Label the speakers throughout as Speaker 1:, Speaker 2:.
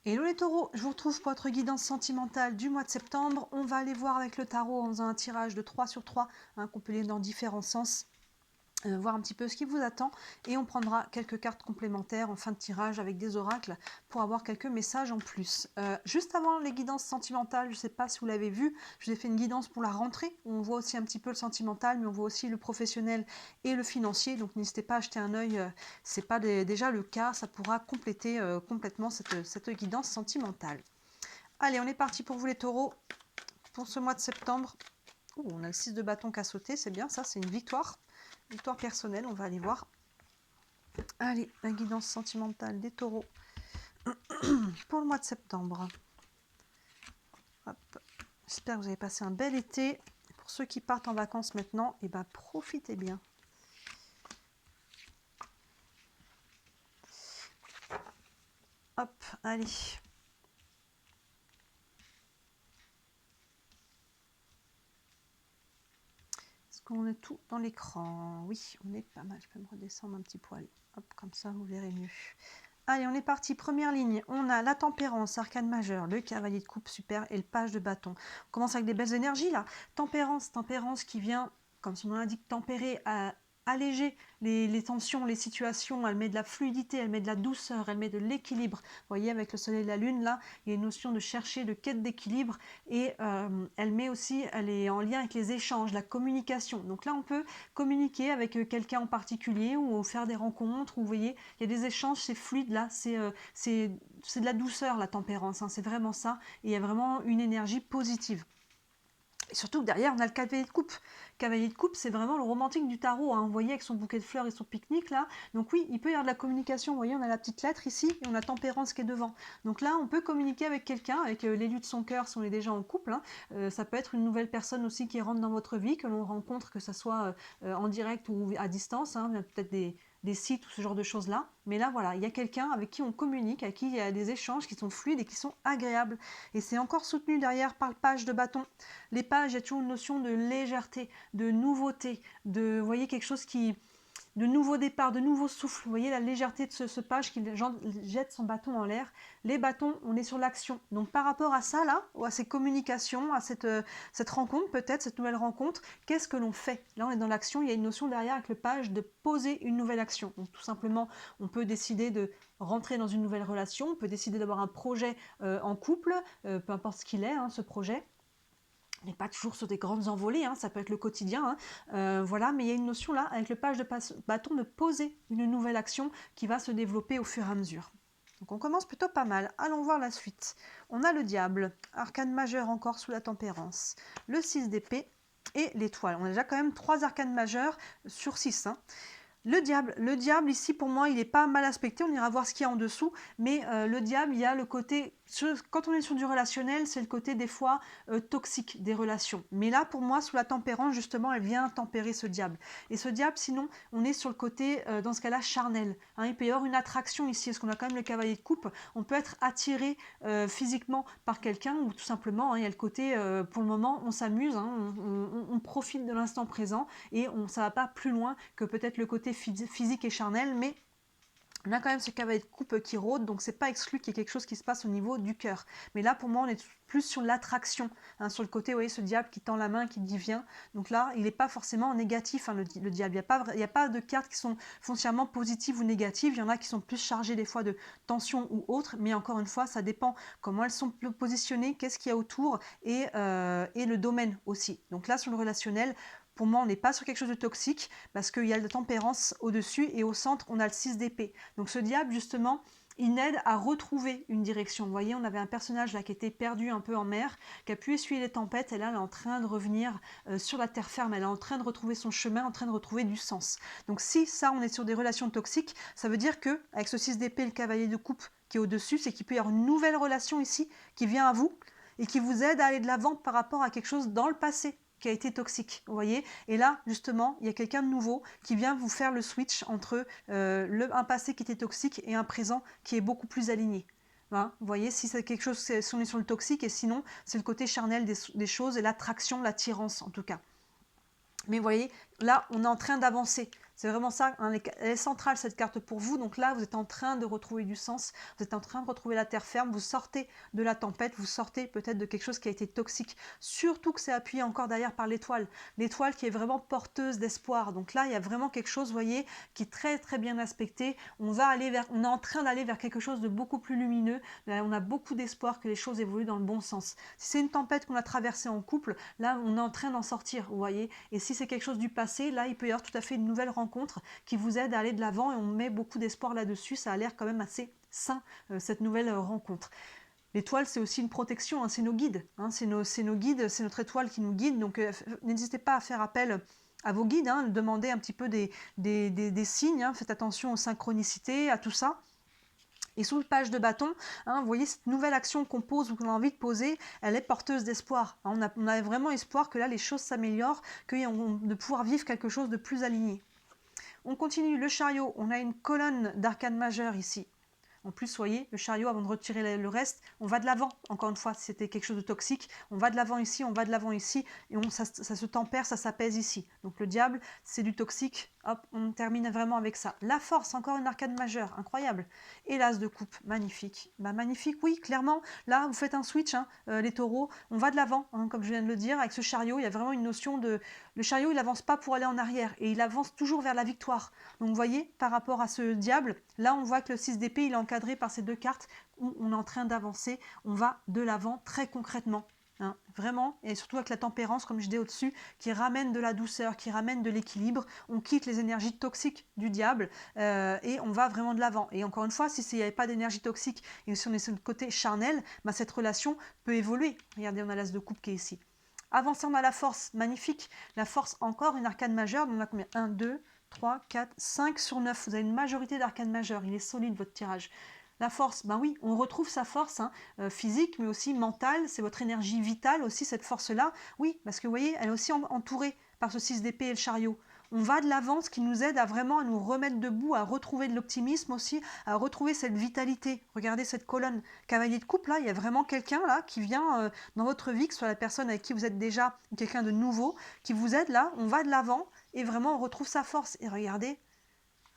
Speaker 1: Hello les taureaux, je vous retrouve pour votre guidance sentimentale du mois de septembre. On va aller voir avec le tarot en faisant un tirage de 3 sur 3, qu'on peut lire dans différents sens. Voir un petit peu ce qui vous attend et on prendra quelques cartes complémentaires en fin de tirage avec des oracles pour avoir quelques messages en plus. Juste avant les guidances sentimentales, je ne sais pas si vous l'avez vu, je vous ai fait une guidance pour la rentrée où on voit aussi un petit peu le sentimental mais on voit aussi le professionnel et le financier, donc n'hésitez pas à jeter un œil, c'est pas déjà le cas, ça pourra compléter complètement cette guidance sentimentale. Allez, on est parti pour vous les taureaux pour ce mois de septembre. Ouh, on a le 6 de bâton qu'à sauter, c'est bien ça, c'est une victoire. Victoire personnelle, on va aller voir. Allez, la guidance sentimentale des taureaux pour le mois de septembre. J'espère que vous avez passé un bel été. Pour ceux qui partent en vacances maintenant, eh ben, profitez bien. Hop, allez. Est-ce qu'on est tout dans l'écran? Oui, on est pas mal. Je peux me redescendre un petit poil. Hop, comme ça, vous verrez mieux. Allez, on est parti. Première ligne, on a la tempérance, arcane majeur, le cavalier de coupe, super, et le page de bâton. On commence avec des belles énergies, là. Tempérance qui vient, comme son nom l'indique, tempérer, alléger les tensions, les situations. Elle met de la fluidité, elle met de la douceur, elle met de l'équilibre. Vous voyez, avec le soleil et la lune, là, il y a une notion de chercher, de quête d'équilibre. Et elle met aussi, elle est en lien avec les échanges, la communication. Donc là, on peut communiquer avec quelqu'un en particulier ou faire des rencontres. Ou vous voyez, il y a des échanges, c'est fluide là, c'est de la douceur la tempérance, hein, c'est vraiment ça. Et il y a vraiment une énergie positive. Et surtout que derrière, on a le cavalier de coupe. Cavalier de coupe, c'est vraiment le romantique du tarot. Hein. Vous voyez, avec son bouquet de fleurs et son pique-nique, là. Donc oui, il peut y avoir de la communication. Vous voyez, on a la petite lettre ici, et on a tempérance qui est devant. Donc là, on peut communiquer avec quelqu'un, avec l'élu de son cœur, si on est déjà en couple. Hein. Ça peut être une nouvelle personne aussi qui rentre dans votre vie, que l'on rencontre, que ce soit en direct ou à distance. Hein. Peut-être des sites ou ce genre de choses-là. Mais là, voilà, il y a quelqu'un avec qui on communique, avec qui il y a des échanges qui sont fluides et qui sont agréables. Et c'est encore soutenu derrière par le page de bâton. Les pages, il y a toujours une notion de légèreté, de nouveauté, vous voyez, quelque chose de nouveau départ, de nouveau souffle. Vous voyez la légèreté de ce page qui jette son bâton en l'air. Les bâtons, on est sur l'action. Donc par rapport à ça, là, ou à ces communications, à cette rencontre, peut-être, cette nouvelle rencontre, qu'est-ce que l'on fait? Là, on est dans l'action, il y a une notion derrière avec le page de poser une nouvelle action. Donc tout simplement, on peut décider de rentrer dans une nouvelle relation, on peut décider d'avoir un projet en couple, peu importe ce qu'il est, hein, ce projet. On n'est pas toujours sur des grandes envolées, hein, ça peut être le quotidien, hein, voilà, mais il y a une notion là, avec le page de bâton, de poser une nouvelle action qui va se développer au fur et à mesure. Donc on commence plutôt pas mal. Allons voir la suite. On a le diable, arcane majeur encore sous la tempérance, le 6 d'épée et l'étoile. On a déjà quand même 3 arcanes majeurs sur 6. Hein. Le diable ici pour moi il n'est pas mal aspecté, on ira voir ce qu'il y a en dessous, mais le diable il y a le côté, quand on est sur du relationnel, c'est le côté des fois toxique des relations. Mais là pour moi sous la tempérance justement elle vient tempérer ce diable. Et ce diable sinon on est sur le côté dans ce cas-là charnel. Hein, il peut y avoir une attraction ici, parce qu'on a quand même le cavalier de coupe, on peut être attiré physiquement par quelqu'un ou tout simplement hein, il y a le côté pour le moment on s'amuse, hein, on profite de l'instant présent et ça va pas plus loin que peut-être le côté physique et charnel, mais on a quand même ce cavalier de coupe qui rôde, donc c'est pas exclu qu'il y ait quelque chose qui se passe au niveau du cœur. Mais là, pour moi, on est plus sur l'attraction, hein, sur le côté, vous voyez, ce diable qui tend la main, qui dit viens. Donc là, il n'est pas forcément négatif, hein, le diable. Il n'y a pas de cartes qui sont foncièrement positives ou négatives. Il y en a qui sont plus chargées des fois de tension ou autres, mais encore une fois, ça dépend comment elles sont positionnées, qu'est-ce qu'il y a autour et le domaine aussi. Donc là, sur le relationnel, pour moi, on n'est pas sur quelque chose de toxique parce qu'il y a de la tempérance au-dessus et au centre, on a le 6 d'épée. Donc ce diable, justement, il aide à retrouver une direction. Vous voyez, on avait un personnage là qui était perdu un peu en mer, qui a pu essuyer les tempêtes, et là, elle est en train de revenir sur la terre ferme, elle est en train de retrouver son chemin, en train de retrouver du sens. Donc si ça, on est sur des relations toxiques, ça veut dire que avec ce 6 d'épée, le cavalier de coupe qui est au-dessus, c'est qu'il peut y avoir une nouvelle relation ici qui vient à vous et qui vous aide à aller de l'avant par rapport à quelque chose dans le passé qui a été toxique, vous voyez. Et là, justement, il y a quelqu'un de nouveau qui vient vous faire le switch entre un passé qui était toxique et un présent qui est beaucoup plus aligné. Hein, vous voyez, si c'est quelque chose, si on est sur le toxique, et sinon, c'est le côté charnel des choses et l'attraction, l'attirance en tout cas. Mais vous voyez, là, on est en train d'avancer. C'est vraiment ça, hein, elle est centrale cette carte pour vous. Donc là, vous êtes en train de retrouver du sens, vous êtes en train de retrouver la terre ferme, vous sortez de la tempête, vous sortez peut-être de quelque chose qui a été toxique. Surtout que c'est appuyé encore derrière par l'étoile. L'étoile qui est vraiment porteuse d'espoir. Donc là, il y a vraiment quelque chose, vous voyez, qui est très très bien aspecté. On est en train d'aller vers quelque chose de beaucoup plus lumineux. Là, on a beaucoup d'espoir que les choses évoluent dans le bon sens. Si c'est une tempête qu'on a traversée en couple, là, on est en train d'en sortir, vous voyez. Et si c'est quelque chose du passé, là, il peut y avoir tout à fait une nouvelle rencontre qui vous aide à aller de l'avant et on met beaucoup d'espoir là-dessus. Ça a l'air quand même assez sain, cette nouvelle rencontre. L'étoile, c'est aussi une protection, hein, c'est nos guides, hein, c'est nos guides, c'est notre étoile qui nous guide. Donc, n'hésitez pas à faire appel à vos guides, hein, demandez un petit peu des signes, hein, faites attention aux synchronicités, à tout ça. Et sous le page de bâton, hein, vous voyez cette nouvelle action qu'on pose ou qu'on a envie de poser, elle est porteuse d'espoir. Hein, on a vraiment espoir que là, les choses s'améliorent, de pouvoir vivre quelque chose de plus aligné. On continue, le chariot, on a une colonne d'arcane majeure ici. En plus, voyez, le chariot, avant de retirer le reste, on va de l'avant. Encore une fois, si c'était quelque chose de toxique, on va de l'avant ici, on va de l'avant ici, et ça se tempère, ça s'apaise ici. Donc le diable, c'est du toxique. Hop, on termine vraiment avec ça. La force, encore une arcane majeure, incroyable. Et l'as de coupe, magnifique. Bah, magnifique, oui, clairement. Là, vous faites un switch, hein, les taureaux. On va de l'avant, hein, comme je viens de le dire. Avec ce chariot, il y a vraiment une notion de... Le chariot, il n'avance pas pour aller en arrière, et il avance toujours vers la victoire. Donc vous voyez, par rapport à ce diable, là, on voit que le 6 d'épée, il est encadré par ces deux cartes où on est en train d'avancer. On va de l'avant très concrètement. Hein, vraiment, et surtout avec la tempérance, comme je dis au-dessus, qui ramène de la douceur, qui ramène de l'équilibre. On quitte les énergies toxiques du diable et on va vraiment de l'avant. Et encore une fois, si il n'y avait pas d'énergie toxique et si on est sur le côté charnel, bah, cette relation peut évoluer. Regardez, on a l'as de coupe qui est ici. Avancez, on a la force, magnifique. La force, encore une arcane majeure. On a combien? 1, 2, 3, 4, 5 sur 9. Vous avez une majorité d'arcanes majeures. Il est solide, votre tirage. La force, ben oui, on retrouve sa force, hein, physique, mais aussi mentale. C'est votre énergie vitale aussi, cette force-là. Oui, parce que vous voyez, elle est aussi entourée par ce 6 d'épée et le chariot. On va de l'avant, ce qui nous aide à vraiment à nous remettre debout, à retrouver de l'optimisme aussi, à retrouver cette vitalité. Regardez cette colonne. Cavalier de coupe, là, il y a vraiment quelqu'un là qui vient dans votre vie, que ce soit la personne avec qui vous êtes déjà, quelqu'un de nouveau, qui vous aide là. On va de l'avant et vraiment on retrouve sa force. Et regardez,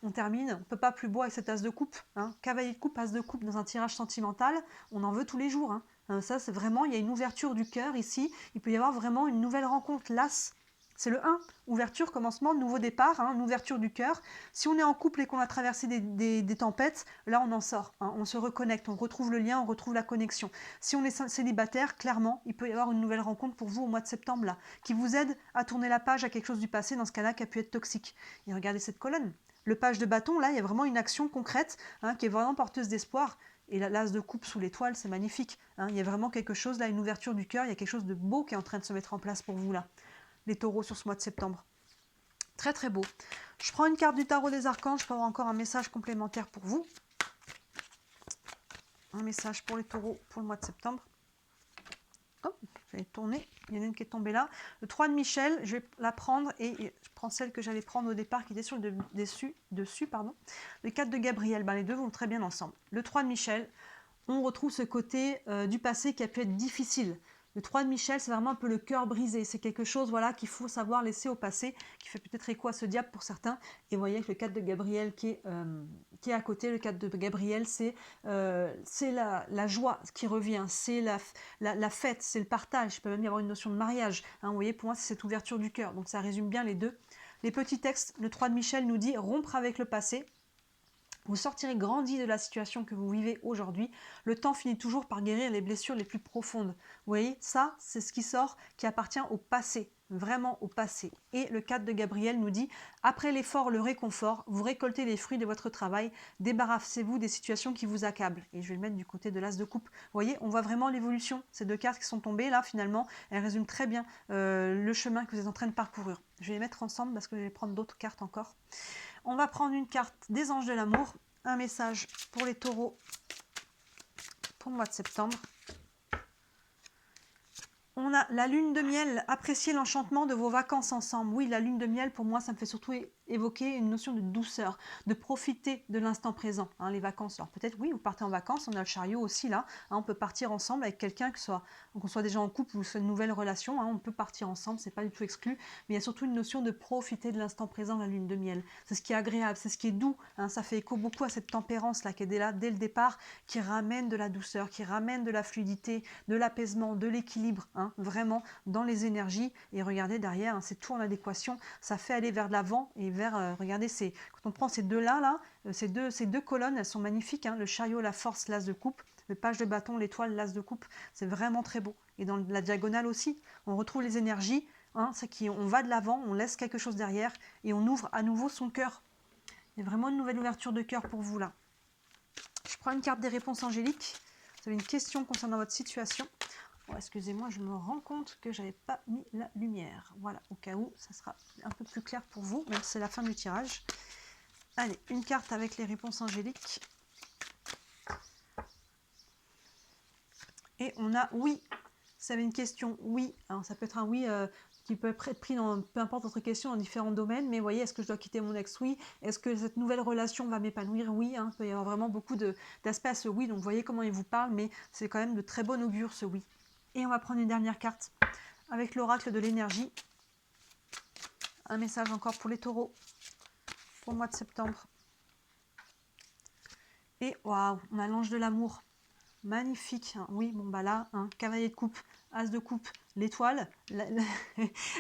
Speaker 1: on termine, on ne peut pas plus beau avec cet as de coupe. Hein. Cavalier de coupe, as de coupe dans un tirage sentimental, on en veut tous les jours. Hein. Ça, c'est vraiment, il y a une ouverture du cœur ici. Il peut y avoir vraiment une nouvelle rencontre. L'as, c'est le 1. Ouverture, commencement, nouveau départ, hein, une ouverture du cœur. Si on est en couple et qu'on a traversé des tempêtes, là, on en sort. Hein. On se reconnecte, on retrouve le lien, on retrouve la connexion. Si on est célibataire, clairement, il peut y avoir une nouvelle rencontre pour vous au mois de septembre, là, qui vous aide à tourner la page à quelque chose du passé, dans ce cas-là, qui a pu être toxique. Et regardez cette colonne. Le page de bâton, là, il y a vraiment une action concrète hein, qui est vraiment porteuse d'espoir. Et l'as de coupe sous l'étoile, c'est magnifique. Hein. Il y a vraiment quelque chose, là, une ouverture du cœur, il y a quelque chose de beau qui est en train de se mettre en place pour vous, là. Les taureaux sur ce mois de septembre. Très, très beau. Je prends une carte du tarot des archanges pour avoir encore un message complémentaire pour vous. Un message pour les taureaux pour le mois de septembre. Oh, je vais tourner. Il y en a une qui est tombée là. Le 3 de Michel, je vais la prendre et je prends celle que j'allais prendre au départ qui était sur le dessus. Pardon. Le 4 de Gabriel, ben, les deux vont très bien ensemble. Le 3 de Michel, on retrouve ce côté du passé qui a pu être difficile. Le 3 de Michel, c'est vraiment un peu le cœur brisé. C'est quelque chose voilà, qu'il faut savoir laisser au passé, qui fait peut-être écho à ce diable pour certains. Et vous voyez avec le 4 de Gabriel qui est à côté, le 4 de Gabriel, c'est la joie qui revient, c'est la fête, c'est le partage. Il peut même y avoir une notion de mariage. Hein, vous voyez, pour moi, c'est cette ouverture du cœur. Donc ça résume bien les deux. Les petits textes, le 3 de Michel nous dit « rompre avec le passé ». Vous sortirez grandi de la situation que vous vivez aujourd'hui. Le temps finit toujours par guérir les blessures les plus profondes. Vous voyez, ça, c'est ce qui sort, qui appartient au passé, vraiment au passé. Et le 4 de Gabriel nous dit « Après l'effort, le réconfort, vous récoltez les fruits de votre travail, débarrassez-vous des situations qui vous accablent. » Et je vais le mettre du côté de l'as de coupe. Vous voyez, on voit vraiment l'évolution. Ces deux cartes qui sont tombées, là, finalement, elles résument très bien le chemin que vous êtes en train de parcourir. Je vais les mettre ensemble parce que je vais prendre d'autres cartes encore. On va prendre une carte des anges de l'amour, un message pour les taureaux pour le mois de septembre. On a la lune de miel, appréciez l'enchantement de vos vacances ensemble. Oui, la lune de miel, pour moi, ça me fait surtout évoquer une notion de douceur, de profiter de l'instant présent, hein, les vacances. Alors peut-être, oui, vous partez en vacances, on a le chariot aussi là, hein, on peut partir ensemble avec quelqu'un, qu'on soit déjà en couple ou soit une nouvelle relation, hein, on peut partir ensemble, c'est pas du tout exclu, mais il y a surtout une notion de profiter de l'instant présent, la lune de miel. C'est ce qui est agréable, c'est ce qui est doux, hein, ça fait écho beaucoup à cette tempérance là qui est là dès le départ, qui ramène de la douceur, qui ramène de la fluidité, de l'apaisement, de l'équilibre, hein, vraiment dans les énergies. Et regardez derrière, hein, c'est tout en adéquation, ça fait aller vers l'avant et vers, regardez, quand on prend ces deux-là, ces deux colonnes, elles sont magnifiques, hein, le chariot, la force, l'as de coupe, le page de bâton, l'étoile, l'as de coupe, c'est vraiment très beau. Et dans la diagonale aussi, on retrouve les énergies, hein, c'est qu'on va de l'avant, on laisse quelque chose derrière et on ouvre à nouveau son cœur. Il y a vraiment une nouvelle ouverture de cœur pour vous là. Je prends une carte des réponses angéliques. Vous avez une question concernant votre situation. Oh, excusez-moi, je me rends compte que je n'avais pas mis la lumière. Voilà, au cas où, ça sera un peu plus clair pour vous, même si c'est la fin du tirage. Allez, une carte avec les réponses angéliques. Et on a oui. Vous avez une question, oui. Alors ça peut être un oui qui peut être pris dans peu importe votre question dans différents domaines, mais vous voyez, est-ce que je dois quitter mon ex? Oui. Est-ce que cette nouvelle relation va m'épanouir? Oui. Hein. Il peut y avoir vraiment beaucoup d'aspects à ce oui, donc vous voyez comment il vous parle, mais c'est quand même de très bon augure ce oui. Et on va prendre une dernière carte avec l'oracle de l'énergie. Un message encore pour les taureaux pour le mois de septembre. Et waouh, on a l'ange de l'amour. Magnifique, hein. Oui, bon bah là, hein, cavalier de coupe, as de coupe, l'étoile,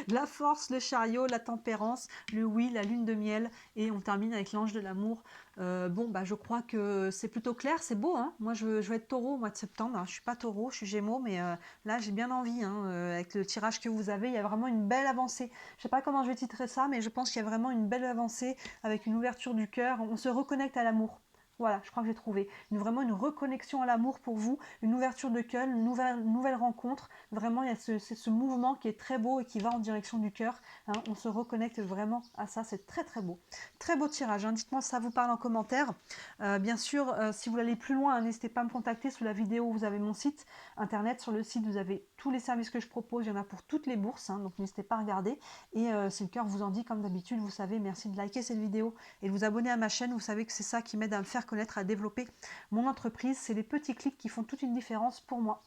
Speaker 1: la force, le chariot, la tempérance, le oui, la lune de miel, et on termine avec l'ange de l'amour. Bon bah je crois que c'est plutôt clair, c'est beau, hein. Moi je veux être taureau au mois de septembre. Alors, je suis pas taureau, je suis gémeaux, mais là j'ai bien envie, hein, avec le tirage que vous avez, il y a vraiment une belle avancée. Je sais pas comment je vais titrer ça, mais je pense qu'il y a vraiment une belle avancée avec une ouverture du cœur. On se reconnecte à l'amour. Voilà, je crois que j'ai trouvé vraiment une reconnexion à l'amour pour vous, une ouverture de cœur, une nouvelle rencontre. Vraiment, il y a ce mouvement qui est très beau et qui va en direction du cœur. Hein. On se reconnecte vraiment à ça, c'est très très beau. Très beau tirage, hein. Dites-moi si ça vous parle en commentaire. Bien sûr, si vous voulez aller plus loin, hein, n'hésitez pas à me contacter. Sous la vidéo, vous avez mon site internet. Sur le site, vous avez tous les services que je propose. Il y en a pour toutes les bourses, hein, donc n'hésitez pas à regarder. Et si le cœur vous en dit, comme d'habitude, vous savez, merci de liker cette vidéo et de vous abonner à ma chaîne. Vous savez que c'est ça qui m'aide à me faire connaître, à développer mon entreprise. C'est les petits clics qui font toute une différence pour moi.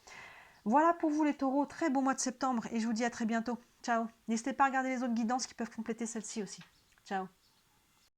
Speaker 1: Voilà pour vous les taureaux, très bon mois de septembre et je vous dis à très bientôt. Ciao. N'hésitez pas à regarder les autres guidances qui peuvent compléter celle-ci aussi. Ciao.